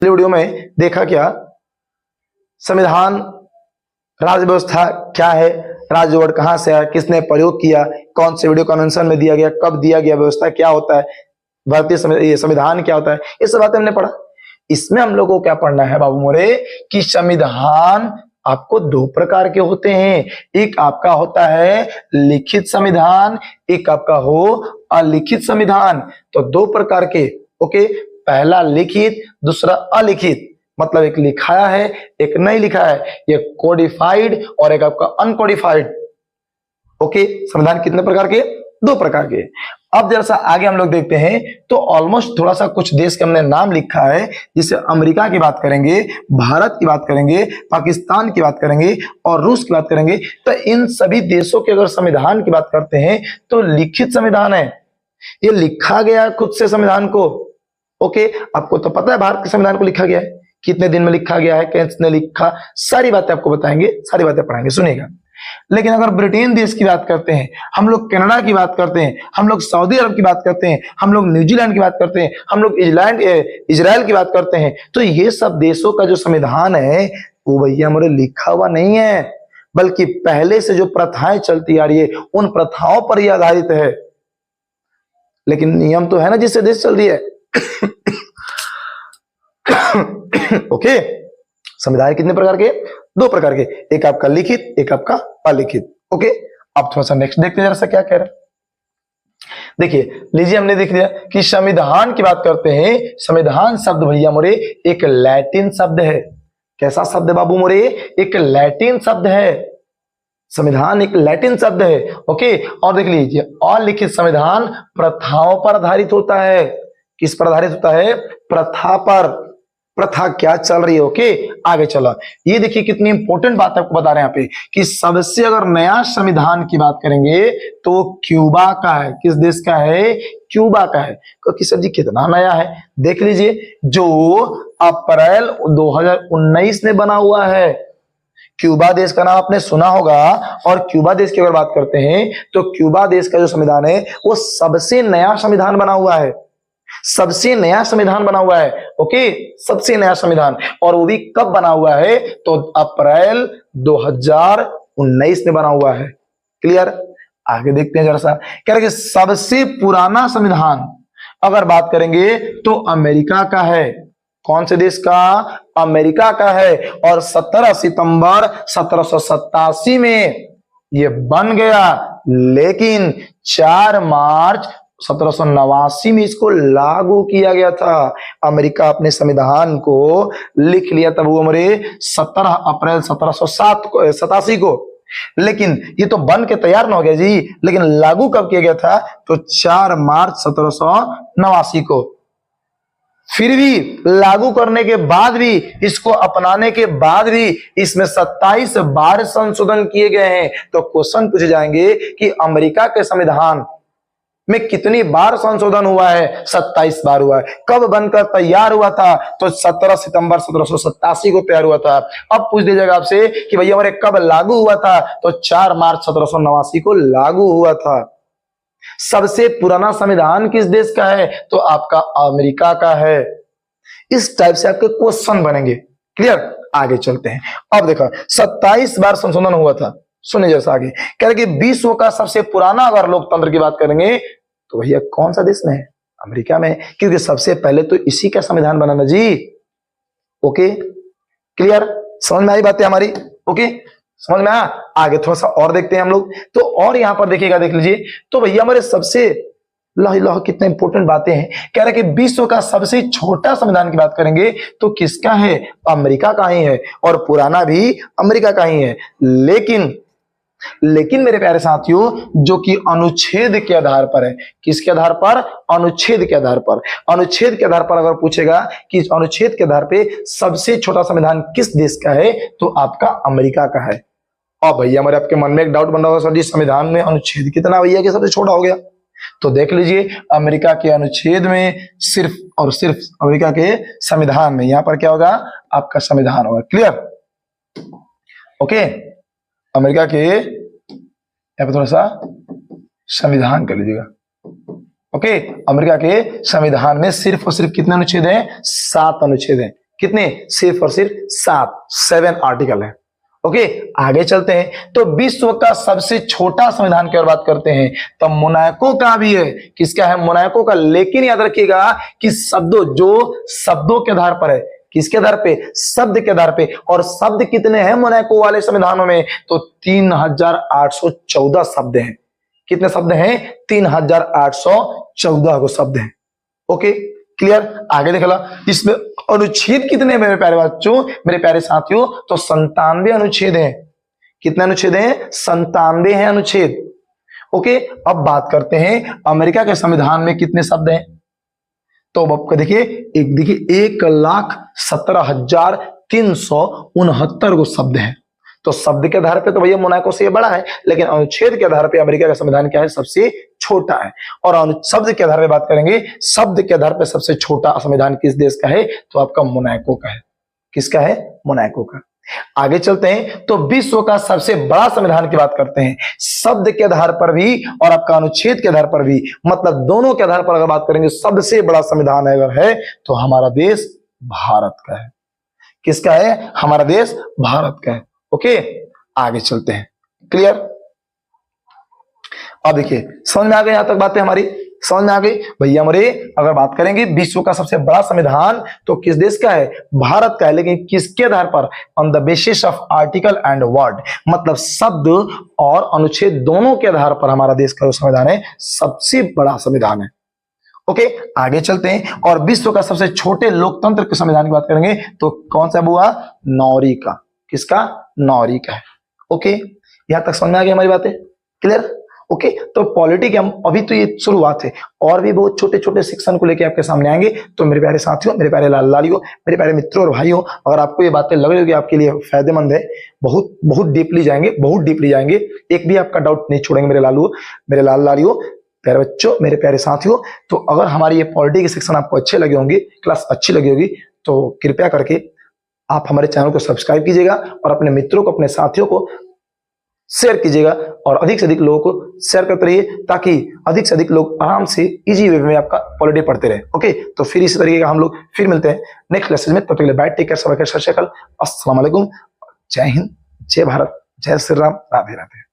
Video में देखा क्या, संविधान राज्य व्यवस्था क्या है, राज्य वर्ड कहां से आया, किसने प्रयोग किया, कौन से वीडियो कन्वेंशन में दिया गया, कब दिया गया, व्यवस्था क्या होता है, भारतीय संविधान क्या होता है, ये सब बातें हमने पढ़ा। इसमें हम लोगों को क्या पढ़ना है बाबू मोरे कि संविधान आपको दो प्रकार के होते हैं, एक आपका होता है लिखित संविधान, एक आपका हो अलिखित संविधान। तो दो प्रकार के, ओके, पहला लिखित, दूसरा अलिखित, मतलब एक लिखा है एक नहीं लिखा है, ये कोडिफाइड और एक आपका अनकोडिफाइड। ओके, संविधान कितने प्रकार के, दो प्रकार के। अब जरा सा आगे हम लोग देखते हैं तो ऑलमोस्ट थोड़ा सा कुछ देश के हमने नाम लिखा है, जिसे अमेरिका की बात करेंगे, भारत की बात करेंगे, पाकिस्तान की बात करेंगे और रूस की बात करेंगे। तो इन सभी देशों के अगर संविधान की बात करते हैं तो लिखित संविधान है, ये लिखा गया खुद से संविधान को। ओके, आपको तो पता है भारत के संविधान को लिखा गया है, कितने दिन में लिखा गया है, किसने लिखा, सारी बातें आपको बताएंगे, सारी बातें पढ़ाएंगे, सुनिएगा। लेकिन अगर ब्रिटेन देश की बात करते हैं, हम लोग कनाडा की बात करते हैं, हम लोग सऊदी अरब की बात करते हैं, हम लोग न्यूजीलैंड की बात करते हैं, हम लोग इजराइल की बात करते हैं, तो ये सब देशों का जो संविधान है वो भैया हमारे लिखा हुआ नहीं है, बल्कि पहले से जो प्रथाएं चलती आ रही है उन प्रथाओं पर ही आधारित है। लेकिन नियम तो है ना जिससे देश चल रही है। ओके, संविधान कितने प्रकार के, दो प्रकार के, एक आपका लिखित, एक आपका अलिखित। ओके, अब थोड़ा सा नेक्स्ट देखते हैं जरा सा क्या कह रहा है। देखिए, लीजिए हमने देख लिया कि संविधान की बात करते हैं। संविधान शब्द भैया मोरे एक लैटिन शब्द है। कैसा शब्द है बाबू मोरे, एक लैटिन शब्द है। संविधान एक लैटिन शब्द है। ओके, और देख लीजिए अलिखित संविधान प्रथाओं पर आधारित होता है। किस पर आधारित होता है, प्रथा पर, प्रथा क्या चल रही है। ओके, आगे चला, ये देखिए कितनी इंपॉर्टेंट बात आपको बता रहे हैं यहाँ पे कि सबसे अगर नया संविधान की बात करेंगे तो क्यूबा का है। किस देश का है, क्यूबा का है। क्योंकि सर जी कितना नया है, देख लीजिए, जो अप्रैल 2019 में बना हुआ है। क्यूबा देश का नाम आपने सुना होगा, और क्यूबा देश की अगर बात करते हैं तो क्यूबा देश का जो संविधान है वो सबसे नया संविधान बना हुआ है, सबसे नया संविधान बना हुआ है। ओके, सबसे नया संविधान, और वो भी कब बना हुआ है, तो अप्रैल 2019 में बना हुआ है। क्लियर, आगे देखते हैं जरा सा। कह रहे कि सबसे पुराना संविधान अगर बात करेंगे तो अमेरिका का है। कौन से देश का, अमेरिका का है, और 17 सितंबर 1787 में ये बन गया। लेकिन 4 मार्च 1789 में इसको लागू किया गया था। अमेरिका अपने संविधान को लिख लिया तब वो हमारे 17 अप्रैल 1787 को। लेकिन ये तो बन के तैयार ना हो गया जी, लेकिन लागू कब किया गया था, तो 4 मार्च 1789 को। फिर भी लागू करने के बाद भी, इसको अपनाने के बाद भी इसमें 27 बार संशोधन किए गए हैं। तो क्वेश्चन पूछे जाएंगे कि अमेरिका के संविधान में कितनी बार संशोधन हुआ है, 27 बार हुआ है। कब बनकर तैयार हुआ था, तो 17 सितंबर 1787 को तैयार हुआ था। अब पूछ दिया जाएगा आपसे कि भैया हमारे कब लागू हुआ था, तो 4 मार्च 1789 को लागू हुआ था। सबसे पुराना संविधान किस देश का है, तो आपका अमेरिका का है। इस टाइप से आपके क्वेश्चन बनेंगे। क्लियर, आगे चलते हैं। अब देखो 27 बार संशोधन हुआ था। सुनिए जैसा आगे कह रहे कि विश्व का सबसे पुराना अगर लोकतंत्र की बात करेंगे तो भैया कौन सा देश में है, अमेरिका में, क्योंकि सबसे पहले तो इसी का संविधान बना ना जी। ओके, क्लियर, समझ में आई बातें हमारी। ओके, समझ में आया। आगे थोड़ा सा और देखते हैं हम लोग। तो और यहां पर देखिएगा, देख लीजिए, तो भैया हमारे सबसे लह कितने इंपॉर्टेंट बातें हैं। कह रहे कि विश्व का सबसे छोटा संविधान की बात करेंगे तो किसका है, अमेरिका का ही है, और पुराना भी अमेरिका का ही है। लेकिन मेरे प्यारे साथियों, जो कि अनुच्छेद के आधार पर है। किसके आधार पर, अनुच्छेद के आधार पर। अनुच्छेद के आधार पर अगर पूछेगा कि अनुच्छेद के आधार पे सबसे छोटा संविधान किस देश का है, तो आपका अमेरिका का है। और भैया हमारे आपके मन में एक डाउट बन रहा होगा, सर जी संविधान में अनुच्छेद कितना भैया कि सबसे छोटा हो गया। तो देख लीजिए, अमेरिका के अनुच्छेद में सिर्फ और सिर्फ अमेरिका के संविधान में यहां पर क्या होगा, आपका संविधान होगा। क्लियर, ओके, अमेरिका के यहां पर थोड़ा सा संविधान कर लीजिएगा। ओके, अमेरिका के संविधान में सिर्फ और सिर्फ कितने अनुच्छेद हैं, 7 अनुच्छेद हैं। कितने? सिर्फ और सिर्फ 7 आर्टिकल है। ओके, आगे चलते हैं। तो विश्व का सबसे छोटा संविधान की ओर बात करते हैं, तो मोनाको का भी है। किसका है? मोनाको का। लेकिन याद रखिएगा कि शब्दों के आधार पर है। किसके आधार पे? शब्द के आधार पे। और शब्द कितने हैं मोनाको वाले संविधानों में? तो 3814 शब्द हैं। कितने शब्द हैं? 3814 को शब्द हैं। Okay, clear? आगे देख ला, इसमें अनुच्छेद कितने हैं मेरे प्यारे बच्चों, मेरे प्यारे साथियों? तो 97 अनुच्छेद हैं। कितने अनुच्छेद हैं? 97 हैं अनुच्छेद। ओके, अब बात करते हैं अमेरिका के संविधान में कितने शब्द हैं। तो अब आपको देखिए, 1,17,369 को शब्द हैं। तो शब्द के आधार पे तो भैया मोनाको से ये बड़ा है, लेकिन अनुच्छेद के आधार पे अमेरिका का संविधान क्या है? सबसे छोटा है। और शब्द के आधार पे बात करेंगे, शब्द के आधार पे सबसे छोटा संविधान किस देश का है? तो आपका मोनाको का है। किसका है? मोनाको का। आगे चलते हैं, तो विश्व का सबसे बड़ा संविधान की बात करते हैं, शब्द के आधार पर भी और आपका अनुच्छेद के आधार पर भी, मतलब दोनों के आधार पर अगर बात करेंगे, सबसे बड़ा संविधान अगर है तो हमारा देश भारत का है। किसका है? हमारा देश भारत का है। ओके, आगे चलते हैं। क्लियर? अब देखिए, समझ में आ गई? यहां तक बातें हमारी समझ में आ गई भैया हमारे। अगर बात करेंगे विश्व का सबसे बड़ा संविधान तो किस देश का है? भारत का है। लेकिन किसके आधार पर? On the basis of article and word, मतलब शब्द और अनुच्छेद दोनों के आधार पर हमारा देश का जो संविधान है सबसे बड़ा संविधान है। ओके, आगे चलते हैं। और विश्व का सबसे छोटे लोकतंत्र के संविधान की बात करेंगे तो कौन सा हुआ? नॉर्वे का। किसका? नॉर्वे का है। ओके, यहां तक समझ में आ गई हमारी बातें? क्लियर? ओके, तो पॉलिटी के हम अभी तो ये शुरुआत है, और भी बहुत छोटे छोटे सेक्शन को लेके आपके सामने आएंगे। तो मेरे प्यारे साथियों, मेरे प्यारे लालियों, मेरे प्यारे मित्रों और भाइयों, अगर आपको ये बातें लग रही होगी आपके लिए फायदेमंद है, बहुत बहुत डीपली जाएंगे, बहुत डीपली जाएंगे, एक भी आपका डाउट नहीं छोड़ेंगे मेरे लालू, मेरे लालियों, प्यारे बच्चों, मेरे प्यारे साथियों। तो अगर हमारी ये पॉलिटी के सेक्शन आपको अच्छे लगे होंगे, क्लास अच्छी लगी होगी, तो कृपया करके आप हमारे चैनल को सब्सक्राइब कीजिएगा और अपने मित्रों को, अपने साथियों को शेयर कीजिएगा और अधिक से अधिक लोगों को शेयर करते रहिए, ताकि अधिक से अधिक लोग आराम से इजी वे में आपका पॉलिटी पढ़ते रहे। ओके, तो फिर इसी तरीके का हम लोग फिर मिलते हैं नेक्स्ट लेसन में। तब तक के लिए बाय, टेक केयर, सब सत श्री अकाल, अस्सलाम वालेकुम, जय हिंद, जय भारत, जय श्री राम, राधे राधे।